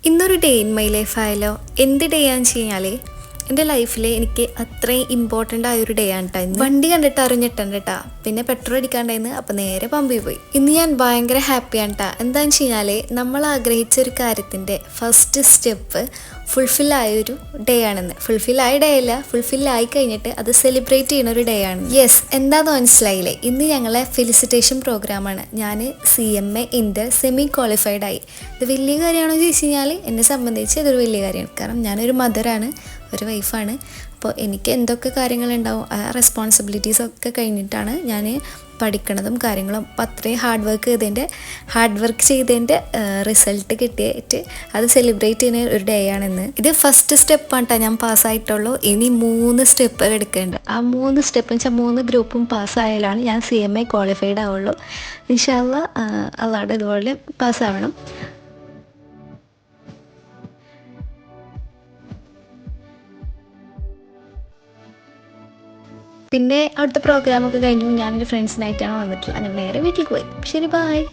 ഇന്നൊരു day in my life ആയാലോ. എന്ത് ഡേ ആണെന്ന് വെച്ച് കഴിഞ്ഞാൽ എൻ്റെ ലൈഫിൽ എനിക്ക് അത്രയും ഇമ്പോർട്ടൻ്റ് ആയൊരു ഡേ ആണ് കേട്ടോ ഇന്ന്. വണ്ടി കണ്ടിട്ട് അറിഞ്ഞിട്ടുണ്ട് കേട്ടോ. പിന്നെ പെട്രോൾ അടിക്കാണ്ടായിരുന്നു, അപ്പോൾ നേരെ പമ്പിൽ പോയി. ഇന്ന് ഞാൻ ഭയങ്കര ഹാപ്പിയാണ് കേട്ടോ. എന്താണെന്ന് വെച്ച് കഴിഞ്ഞാൽ നമ്മൾ ആഗ്രഹിച്ച ഒരു കാര്യത്തിൻ്റെ ഫസ്റ്റ് സ്റ്റെപ്പ് ഫുൾഫില്ലായൊരു ഡേ ആണെന്ന്. ഫുൾഫില്ലായ ഡേ അല്ല, ഫുൾഫില്ലായി കഴിഞ്ഞിട്ട് അത് സെലിബ്രേറ്റ് ചെയ്യുന്ന ഒരു ഡേ ആണ്. യെസ്, എന്താണെന്ന് മനസ്സിലായില്ലേ? ഇന്ന് ഞങ്ങളെ ഫെലിസിറ്റേഷൻ പ്രോഗ്രാമാണ്. ഞാൻ CMA ഇന്റർ സെമി ക്വാളിഫൈഡ് ആയി. ഇത് വലിയ കാര്യമാണോ എന്ന് ചോദിച്ചു കഴിഞ്ഞാൽ എന്നെ സംബന്ധിച്ച് ഇതൊരു വലിയ കാര്യമാണ്. കാരണം ഞാനൊരു മദറാണ്, ഒരു വൈഫാണ്. അപ്പോൾ എനിക്ക് എന്തൊക്കെ കാര്യങ്ങളുണ്ടാവും, ആ റെസ്പോൺസിബിലിറ്റീസൊക്കെ കഴിഞ്ഞിട്ടാണ് ഞാൻ പഠിക്കണതും കാര്യങ്ങളും. അപ്പോൾ അത്രയും ഹാർഡ് വർക്ക് ചെയ്തതിൻ്റെ റിസൾട്ട് കിട്ടിയിട്ട് അത് സെലിബ്രേറ്റ് ചെയ്യുന്ന ഒരു ഡേ ആണെന്ന്. ഇത് ഫസ്റ്റ് സ്റ്റെപ്പാണ് കേട്ടോ ഞാൻ പാസ്സായിട്ടുള്ളൂ. ഇനി 3 സ്റ്റെപ്പ് എടുക്കേണ്ടത്. ആ 3 സ്റ്റെപ്പ് വെച്ചാൽ 3 ഗ്രൂപ്പും പാസ്സായാലാണ് ഞാൻ CMA ക്വാളിഫൈഡ് ആവുള്ളൂ. ഇൻഷാ അല്ലാഹ് അള്ളാഹുടെ ഇതുപോലെ പാസ്സാവണം. പിന്നെ അവിടുത്തെ പ്രോഗ്രാമൊക്കെ കഴിഞ്ഞു ഞാനൊരു ഫ്രണ്ട്സിനായിട്ടാണ് വന്നിട്ടുള്ളത്. അങ്ങനെ നേരെ വീട്ടിലേക്ക് പോയി. ശരി, ബായ്.